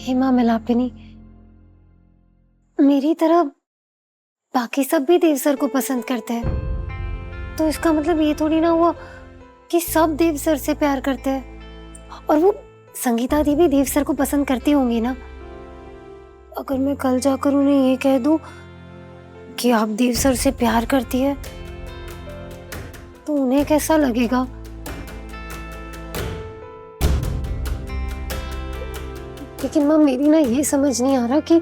हेमा मिलापिनी, मेरी तरह बाकी सब भी देव सर को पसंद करते हैं, तो इसका मतलब ये थोड़ी ना हुआ कि सब देव सर से प्यार करते हैं। और वो संगीता दी भी देव सर को पसंद करती होंगी ना। अगर मैं कल जाकर उन्हें ये कह दूं कि आप देव सर से प्यार करती है, तो उन्हें कैसा लगेगा? लेकिन माँ, मेरी ना ये समझ नहीं आ रहा कि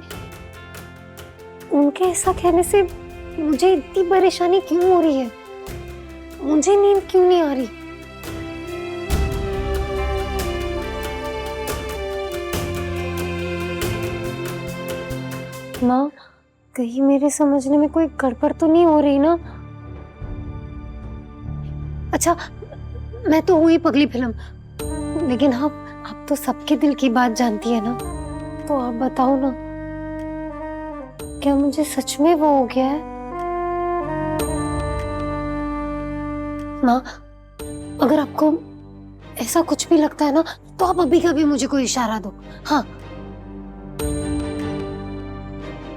उनके ऐसा कहने से मुझे इतनी परेशानी क्यों हो रही है। मुझे नींद क्यों नहीं आ रही? माँ, कहीं मेरे समझने में कोई गड़बड़ तो नहीं हो रही ना? अच्छा, मैं तो हुई पगली फिल्म, लेकिन आप तो सबके दिल की बात जानती है ना, तो आप बताओ ना, क्या मुझे सच में वो हो गया है? माँ, अगर आपको ऐसा कुछ भी लगता है ना, तो आप अभी कभी मुझे कोई इशारा दो। हाँ,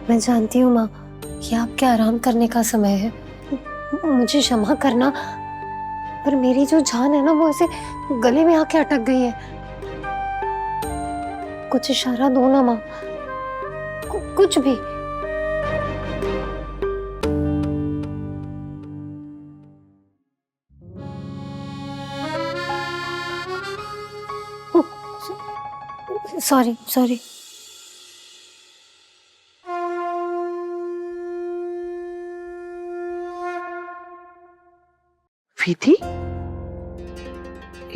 मैं जानती हूँ माँ, ये आपके आराम करने का समय है, मुझे क्षमा करना, पर मेरी जो जान है ना, वो ऐसे गले में आके अटक गई है। कुछ इशारा दो ना माँ, कुछ भी। Sorry sorry. विधि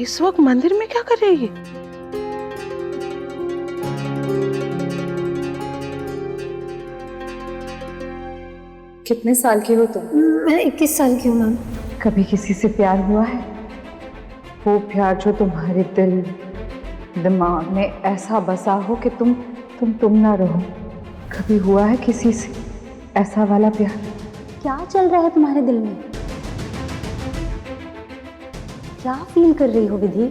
इस वक्त मंदिर में क्या कर रही है? कितने साल की हो तुम? मैं 21 साल की हूँ मैम। कभी किसी से प्यार हुआ है? वो प्यार जो तुम्हारे दिल दिमाग में ऐसा बसा हो कि तुम ना रहो। कभी हुआ है किसी से ऐसा वाला प्यार? क्या चल रहा है तुम्हारे दिल में? क्या फील कर रही हो विधि?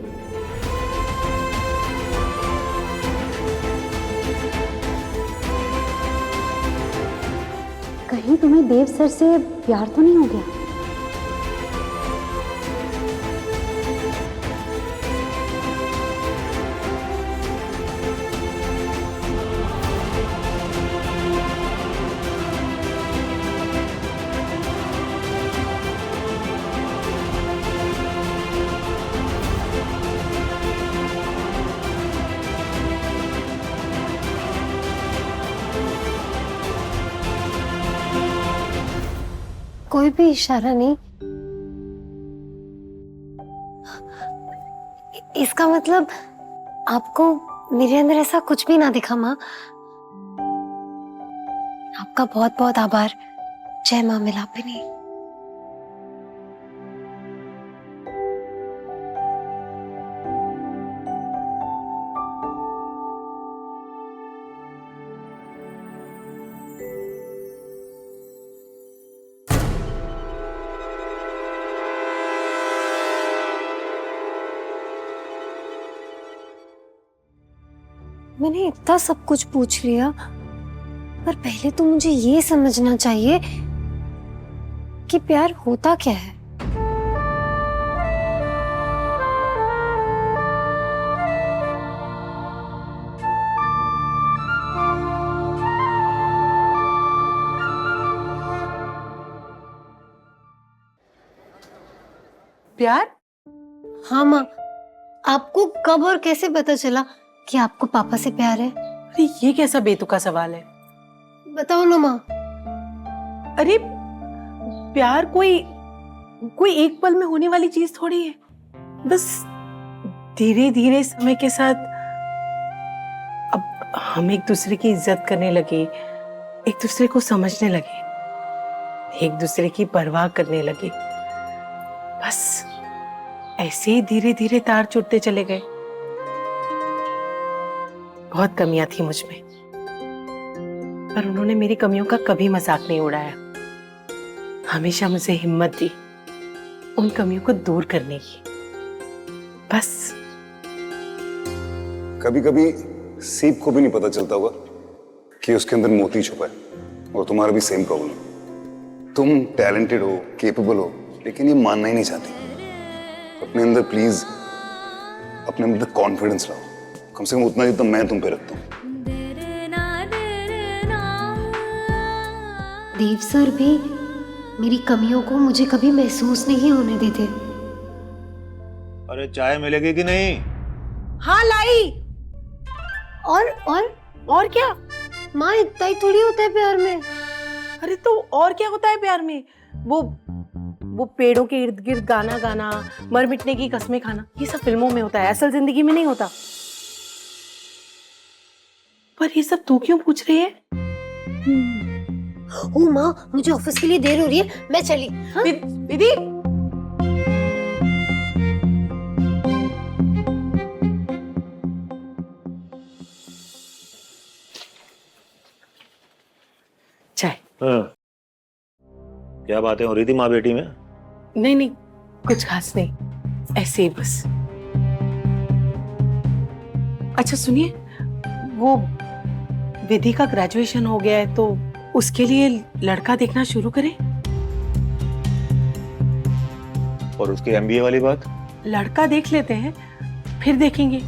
कहीं तुम्हें देव सर से प्यार तो नहीं हो गया? कोई भी इशारा नहीं। इसका मतलब आपको मेरे अंदर ऐसा कुछ भी ना दिखा माँ। आपका बहुत बहुत आभार। जय माँ मिलापिनी। मैंने इतना सब कुछ पूछ लिया, पर पहले तो मुझे ये समझना चाहिए कि प्यार होता क्या है। प्यार? हाँ माँ, आपको कब और कैसे पता चला कि आपको पापा से प्यार है? अरे ये कैसा बेतुका सवाल है? बताओ ना माँ। अरे प्यार कोई एक पल में होने वाली चीज थोड़ी है। बस धीरे धीरे समय के साथ अब हम एक दूसरे की इज्जत करने लगे, एक दूसरे को समझने लगे, एक दूसरे की परवाह करने लगे। बस ऐसे ही धीरे धीरे तार जुड़ते चले गए। बहुत कमियां थी मुझ में, पर उन्होंने मेरी कमियों का कभी मजाक नहीं उड़ाया। हमेशा मुझे हिम्मत दी उन कमियों को दूर करने की। बस कभी कभी सीप को भी नहीं पता चलता होगा कि उसके अंदर मोती छुपा है। और तुम्हारा भी सेम प्रॉब्लम है। तुम टैलेंटेड हो, केपेबल हो, लेकिन ये मानना ही नहीं चाहती। अपने अंदर प्लीज अपने अंदर कॉन्फिडेंस लाओ, कम से कम उतना जितना मैं तुम पे रखता हूँ। देव सर भी मेरी कमियों को मुझे कभी महसूस नहीं होने देते। अरे चाय मिलेगी कि नहीं? हाँ लाई। और क्या? माँ, इतना ही थोड़ी होता है प्यार में। अरे तो और क्या होता है प्यार में? वो पेड़ों के इर्द गिर्द गाना गाना, मर मिटने की कस्में खाना, ये सब फिल्मों में होता है, असल जिंदगी में नहीं होता। पर ये सब तू क्यों पूछ रही है? ओ माँ, मुझे ऑफिस के लिए देर हो रही है, मैं चली। हाँ? दीदी चाय। हाँ। क्या बातें हो रही थी माँ बेटी में? नहीं, कुछ खास नहीं, ऐसे ही बस। अच्छा सुनिए, वो विधि का ग्रेजुएशन हो गया है तो उसके लिए लड़का देखना शुरू करें। और उसकी एमबीए वाली बात? लड़का देख लेते हैं, फिर देखेंगे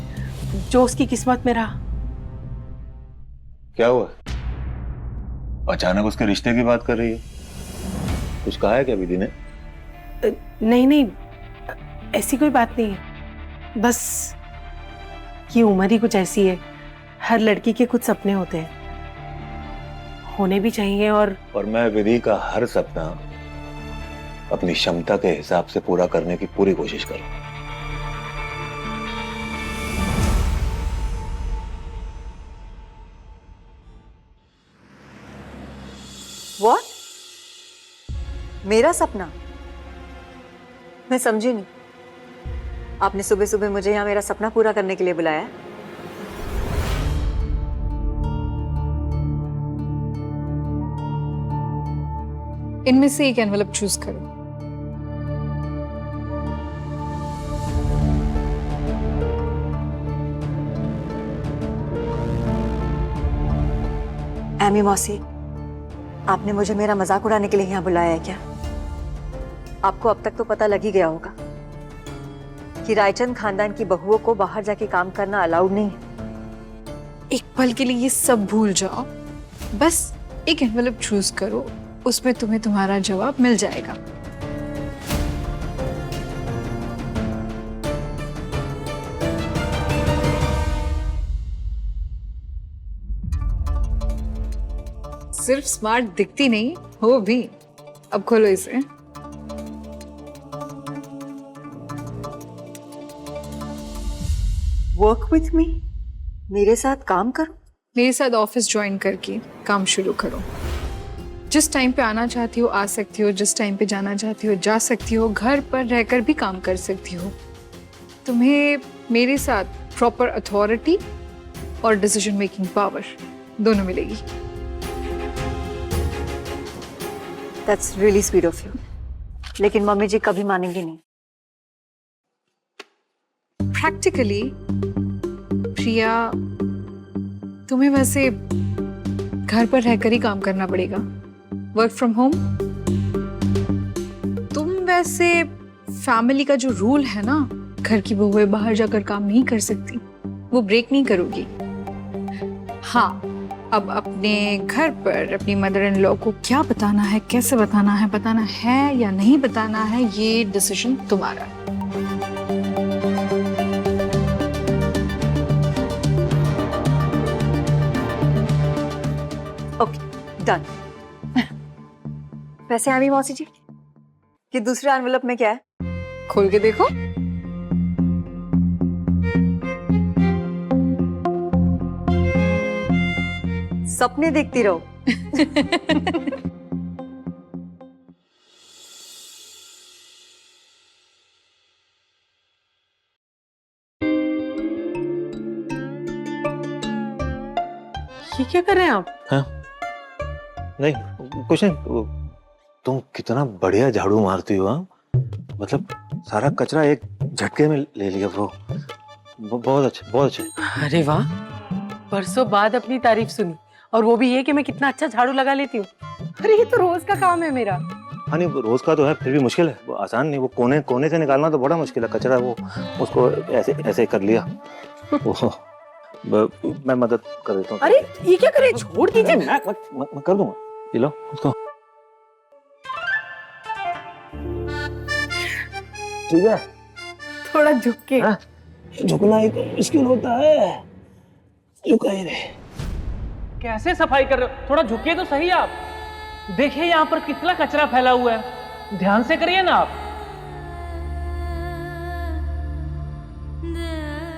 जो उसकी किस्मत में रहा। क्या हुआ? अचानक उसके रिश्ते की बात कर रही है? कुछ कहा है क्या विधि ने? नहीं, ऐसी कोई बात नहीं है। बस ये उम्र ही कुछ ऐसी है, हर लड़की के कुछ सपने होते हैं, होने भी चाहिए। और मैं विधि का हर सपना अपनी क्षमता के हिसाब से पूरा करने की पूरी कोशिश करूं। What? मेरा सपना? मैं समझी नहीं। आपने सुबह सुबह मुझे यहाँ मेरा सपना पूरा करने के लिए बुलाया है? इनमें से एक एनवेलप चूज करो। एमी मौसी, आपने मुझे मेरा मजाक उड़ाने के लिए यहाँ बुलाया है क्या? आपको अब तक तो पता लग ही गया होगा कि रायचंद खानदान की बहुओं को बाहर जाके काम करना अलाउड नहीं है। एक पल के लिए ये सब भूल जाओ, बस एक एनवेलप चूज करो, उसमें तुम्हें तुम्हारा जवाब मिल जाएगा। सिर्फ स्मार्ट दिखती नहीं हो भी। अब खोलो इसे। वर्क विथ मी, मेरे साथ काम करो। मेरे साथ ऑफिस ज्वाइन करके काम शुरू करो। जिस टाइम पे आना चाहती हो आ सकती हो, जिस टाइम पे जाना चाहती हो जा सकती हो, घर पर रहकर भी काम कर सकती हो। तुम्हें मेरे साथ प्रॉपर अथॉरिटी और डिसीजन मेकिंग पावर दोनों मिलेगी। That's really sweet of you, लेकिन मम्मी जी कभी मानेंगी नहीं। प्रैक्टिकली प्रिया, तुम्हें वैसे घर पर रहकर ही काम करना पड़ेगा, वर्क फ्रॉम होम। तुम वैसे फैमिली का जो रूल है ना, घर की बहुएं बाहर जाकर काम नहीं कर सकती, वो ब्रेक नहीं करोगी। हाँ, अब अपने घर पर अपनी मदर इन लॉ को क्या बताना है, कैसे बताना है या नहीं बताना है, ये डिसीजन तुम्हारा है। Okay, done. वैसे आमी मौसी जी, ये दूसरा एनवेलप में क्या है? खोल के देखो। सपने देखती रहो। ये क्या कर रहे हैं आप? हाँ? नहीं, कुछ नहीं। तुम कितना बढ़िया झाड़ू मारती हो। हाँ, मतलब सारा कचरा एक झटके में ले लिया। वो बहुत अच्छा, बहुत अच्छा। अरे वाह, बरसों बाद अपनी तारीफ सुनी, और वो भी ये कि मैं कितना अच्छा झाड़ू लगा लेती हूँ। अरे ये तो रोज का काम है मेरा। हाँ नहीं, रोज का तो है, फिर भी मुश्किल है, वो आसान नहीं। वो कोने कोने से निकालना तो बड़ा मुश्किल है कचरा, वो उसको ऐसे ऐसे कर लिया। मैं मदद कर देता हूँ। अरे ये क्या करे, छोड़ दीजिए। मैं कर दूंगा, ये लो उसको। ठीक है, थोड़ा झुक के। हाँ? झुकना ही तो मुश्किल होता है, झुका ही रहे। कैसे सफाई कर रहे हो? थोड़ा झुकिए तो सही आप। देखिए यहाँ पर कितना कचरा फैला हुआ है, ध्यान से करिए ना आप।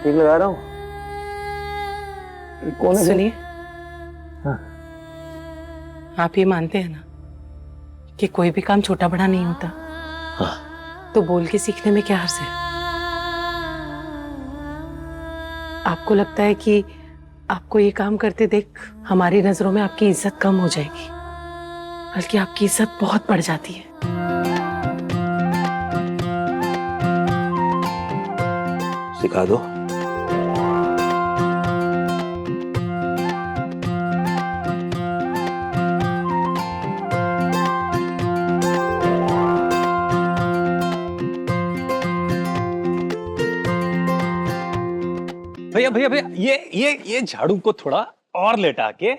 ठीक लगा रहा हूँ। कोने से सुनिए, हाँ। आप ये मानते हैं ना कि कोई भी काम छोटा बड़ा नहीं होता? हाँ। तो बोल के सीखने में क्या हर्ज है? आपको लगता है कि आपको ये काम करते देख हमारी नजरों में आपकी इज्जत कम हो जाएगी, बल्कि आपकी इज्जत बहुत बढ़ जाती है। सिखा दो। भैया भैया भैया, ये झाड़ू को थोड़ा और लेटा के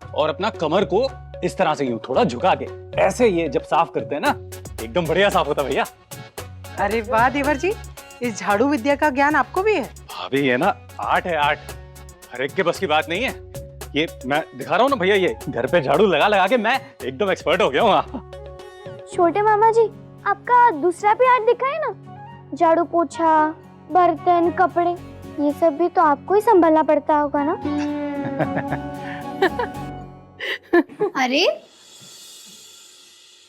और अपना कमर को इस तरह से यूं थोड़ा झुका के, ऐसे ये जब साफ करते हैं ना एकदम बढ़िया साफ होता है भैया। अरे वाह देवर जी, इस झाड़ू विद्या का ज्ञान आपको भी है? भाभी ये ना आर्ट है, आर्ट। हर एक के बस की बात नहीं है। ये मैं दिखा रहा हूँ ना भैया, ये घर पे झाड़ू लगा लगा के मैं एकदम एक्सपर्ट हो गया हूँ। छोटे मामा जी, आपका दूसरा भी आर्ट दिखा है ना, झाड़ू पोछा, बर्तन, कपड़े, ये सब भी तो आपको ही संभालना पड़ता होगा ना? अरे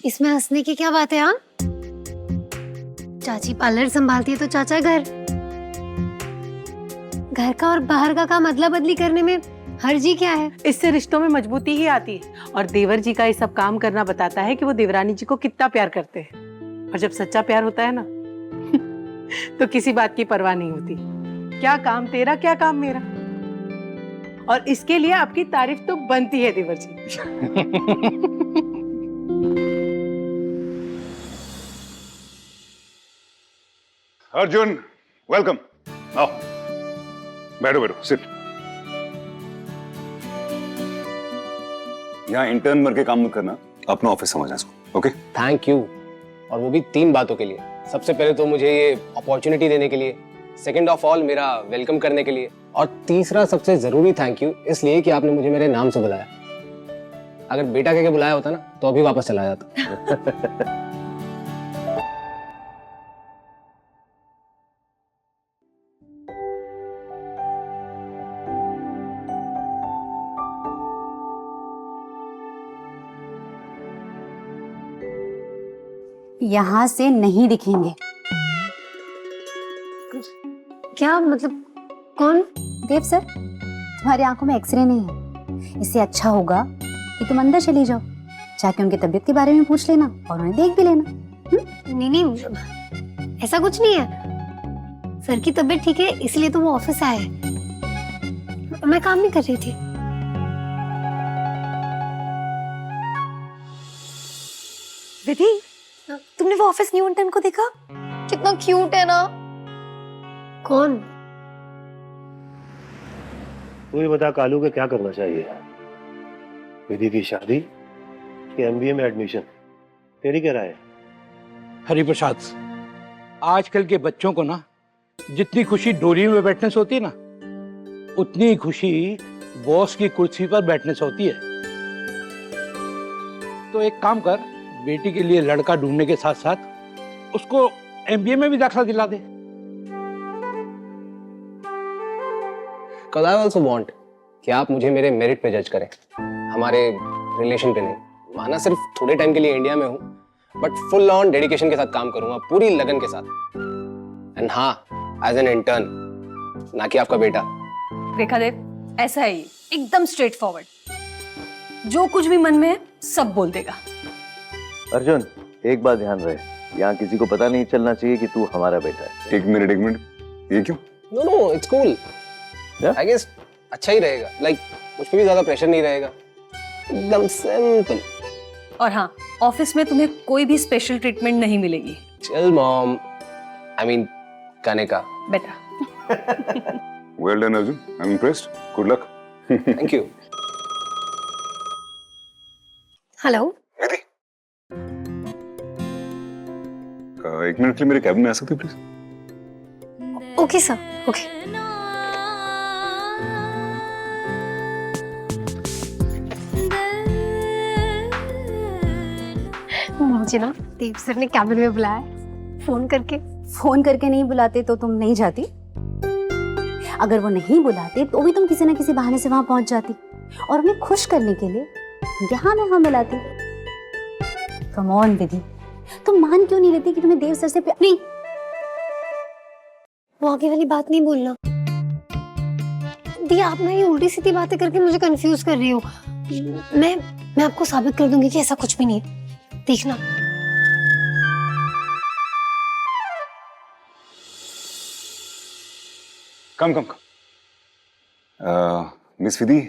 इसमें हंसने की क्या बात है? हाँ, चाची पार्लर संभालती है तो चाचा घर का और बाहर का काम अदला बदली करने में हर्जी क्या है? इससे रिश्तों में मजबूती ही आती है, और देवर जी का ये सब काम करना बताता है कि वो देवरानी जी को कितना प्यार करते हैं। और जब सच्चा प्यार होता है ना तो किसी बात की परवाह नहीं होती। क्या काम तेरा, क्या काम मेरा। और इसके लिए आपकी तारीफ तो बनती है देवर जी। अर्जुन, वेलकम। आओ, बैठो बैठो, सिट। यहाँ इंटर्न बन के काम मत करना, अपना ऑफिस समझना इसको, ओके? थैंक यू, और वो भी 3 बातों के लिए। सबसे पहले तो मुझे ये अपॉर्चुनिटी देने के लिए, सेकेंड ऑफ ऑल मेरा वेलकम करने के लिए, और तीसरा सबसे जरूरी थैंक यू इसलिए कि आपने मुझे मेरे नाम से बुलाया। अगर बेटा कह के बुलाया होता ना तो अभी वापस चला जाता। यहाँ से नहीं दिखेंगे। क्या मतलब? कौन? देव सर, तुम्हारी आंखों में एक्सरे नहीं है। इससे अच्छा होगा कि तुम अंदर चली जाओ, जाके उनकी तबीयत के बारे में पूछ लेना और उन्हें देख भी लेना। नहीं नहीं, ऐसा कुछ नहीं है। सर की तबीयत ठीक है, इसलिए तो वो ऑफिस आए। मैं काम नहीं कर रही थी। विधि, तुमने वो ऑफिस न्यू इंटर्न को देखा? कितना क्यूट है ना। कौन? तू ही बता कालू के क्या करना चाहिए? विधि की शादी कि एमबीए में एडमिशन? तेरी क्या राय है? हरिप्रसाद, आजकल के बच्चों को ना जितनी खुशी डोली में बैठने से होती है ना, उतनी खुशी बॉस की कुर्सी पर बैठने से होती है। तो एक काम कर, बेटी के लिए लड़का ढूंढने के साथ साथ उसको एमबीए में भी दाखिला दिला दे। Because I also want कि आप मुझे मेरे मेरिट पे जज करें, हमारे रिलेशन पे नहीं। माना सिर्फ थोड़े टाइम के लिए इंडिया में हूँ, बट फुल ऑन डेडिकेशन के साथ काम करूंगा, पूरी लगन के साथ। एंड हाँ, एज एन इंटर्न, ना कि आपका बेटा। देखा देव, ऐसा है ये, एकदम स्ट्रेट फॉरवर्ड, जो कुछ भी मन में है सब बोल देगा। अर्जुन, एक बात ध्यान रहे, यहाँ किसी को पता नहीं चलना चाहिए कि तू हमारा बेटा है। एक मिनट, ये क्यों? No no, it's cool. I guess अच्छा ही रहेगा। लाइक मुझ पे भी ज्यादा प्रेशर नहीं रहेगा, एकदम सिंपल। और हाँ, ऑफिस में तुम्हें कोई भी स्पेशल ट्रीटमेंट नहीं मिलेगी। चिल मॉम, आई मीन खाने का। बेटा well done Arjun, I am impressed, good luck. Thank you. Hello. Nidhi, एक मिनट के लिए मेरे कैबिन में आ सकते हो प्लीज? Okay sir, okay. मुझे ना देव सर ने कैबिन में बुलाया फोन करके। फोन करके नहीं बुलाते तो तुम नहीं जाती? अगर वो नहीं बुलाते तो भी तुम किसी ना किसी बहाने से वहां पहुंच जाती और उन्हें खुश करने के लिए यहाँ मिलाती। कम ऑन विधि, तुम मान क्यों नहीं लेती कि तुम्हें देव सर से प्यार? नहीं, वो आगे वाली बात नहीं बोलना। दी, आप ना ये उल्टी सीधी बातें करके मुझे कंफ्यूज कर रही हो। मैं आपको साबित कर दूंगी कि ऐसा कुछ भी नहीं है, देखना। कम मिस विधि,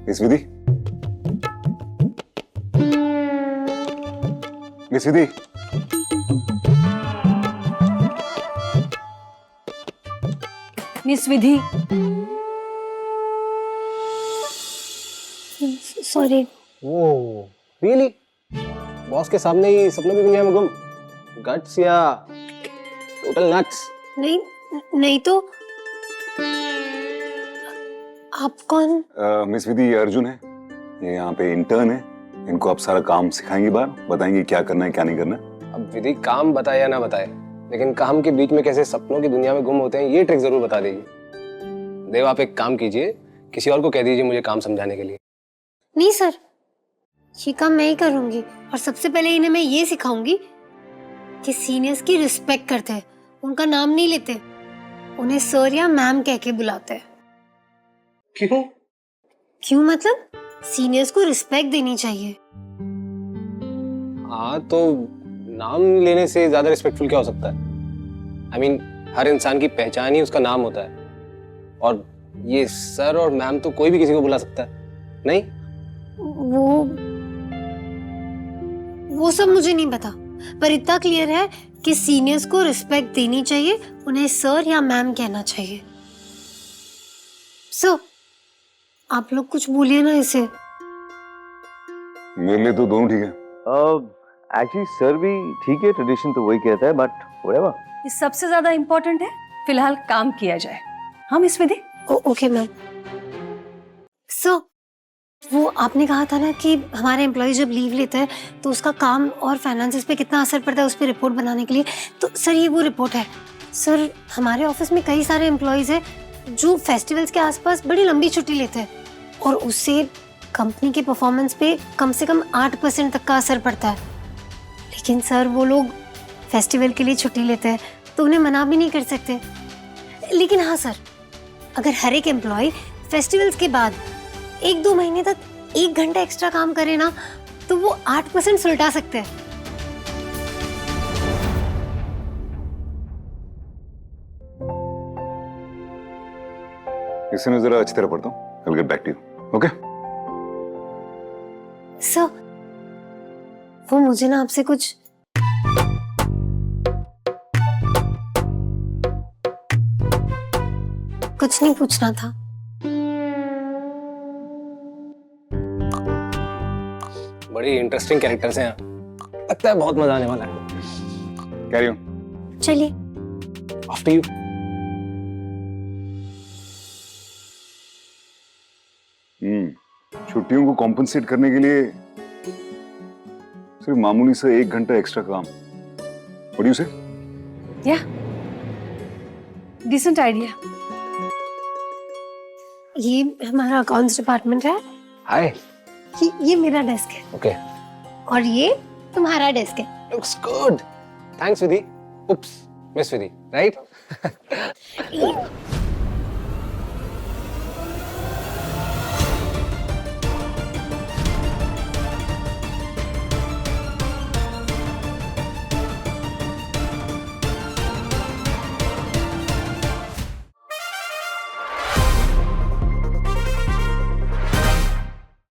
मिस विधि, मिस विधि, मिस विधि। सॉरी। Oh really? बॉस के सामने ही सपनों की दुनिया में गुम? गट्स या टोटल नट्स? नहीं तो आप कौन? मिस विधि, ये अर्जुन है, ये यहाँ पे इंटर्न है। इनको आप सारा काम सिखाएंगे, बाहर बताएंगे क्या करना है क्या नहीं करना है। अब विधि काम बताए या ना बताए, लेकिन काम के बीच में कैसे सपनों की दुनिया में गुम होते हैं ये ट्रिक जरूर बता देगी। देव आप एक काम कीजिए, किसी और को कह दीजिए मुझे काम समझाने के लिए। नहीं सर, ये काम मैं ही करूंगी। और सबसे पहले इन्हें मैं ये सिखाऊंगी कि सीनियर्स की रिस्पेक्ट करते हैं, उनका नाम नहीं लेते, उन्हें सर या मैम कह के बुलाते हैं। क्यों मतलब सीनियर्स को रिस्पेक्ट देनी चाहिए। हाँ तो नाम लेने से ज्यादा रिस्पेक्टफुल क्या हो सकता है? आई मीन हर इंसान की पहचान ही उसका नाम होता है, और ये सर और मैम तो कोई भी किसी को बुला सकता है, नहीं? वो सब मुझे नहीं पता, पर इतना क्लियर है कि सीनियर्स को रिस्पेक्ट देनी चाहिए, उन्हें सर या मैम कहना चाहिए। सर आप लोग कुछ बोलिए ना इसे। मेरे लिए तो दोनों ठीक है। एक्चुअली सर भी ठीक है, ट्रेडिशन तो वही कहता है, बट व्हाटएवर। ये सबसे ज्यादा इम्पोर्टेंट है, फिलहाल काम किया जाए। हम miss Vidhi. Okay ma'am. Sir वो आपने कहा था ना कि हमारे एम्प्लॉय जब लीव लेते हैं तो उसका काम और फाइनेंसेस पे कितना असर पड़ता है, उस पर रिपोर्ट बनाने के लिए। तो सर ये वो रिपोर्ट है। सर हमारे ऑफिस में कई सारे एम्प्लॉयज हैं जो फेस्टिवल्स के आसपास बड़ी लंबी छुट्टी लेते हैं, और उससे कंपनी के परफॉर्मेंस पे कम से कम 8% तक का असर पड़ता है। लेकिन सर वो लोग फेस्टिवल के लिए छुट्टी लेते हैं तो उन्हें मना भी नहीं कर सकते। लेकिन हाँ सर, अगर हर एक एम्प्लॉय फेस्टिवल्स के बाद 1-2 महीने तक 1 घंटा एक्स्ट्रा काम करे ना, तो वो 8% सुलटा सकते हैं। इसे मैं जरा अच्छी तरह पढ़ता हूँ। I'll get back to you. Okay? Sir वो मुझे ना आपसे कुछ नहीं पूछना था। बड़ी इंटरेस्टिंग कैरेक्टर्स हैं यहाँ, लगता है बहुत मजा आने वाला है। Carry on. चलिए। After you. छुट्टियों को कॉम्पनसेट करने के लिए सिर्फ मामूली से 1 घंटा एक्स्ट्रा काम। What do you say? Yeah. Decent idea. ये हमारा अकाउंट्स डिपार्टमेंट है। हाय। ये मेरा डेस्क है। ओके। और ये तुम्हारा डेस्क है। Looks good. Thanks विधि। Oops, Miss विधि, right?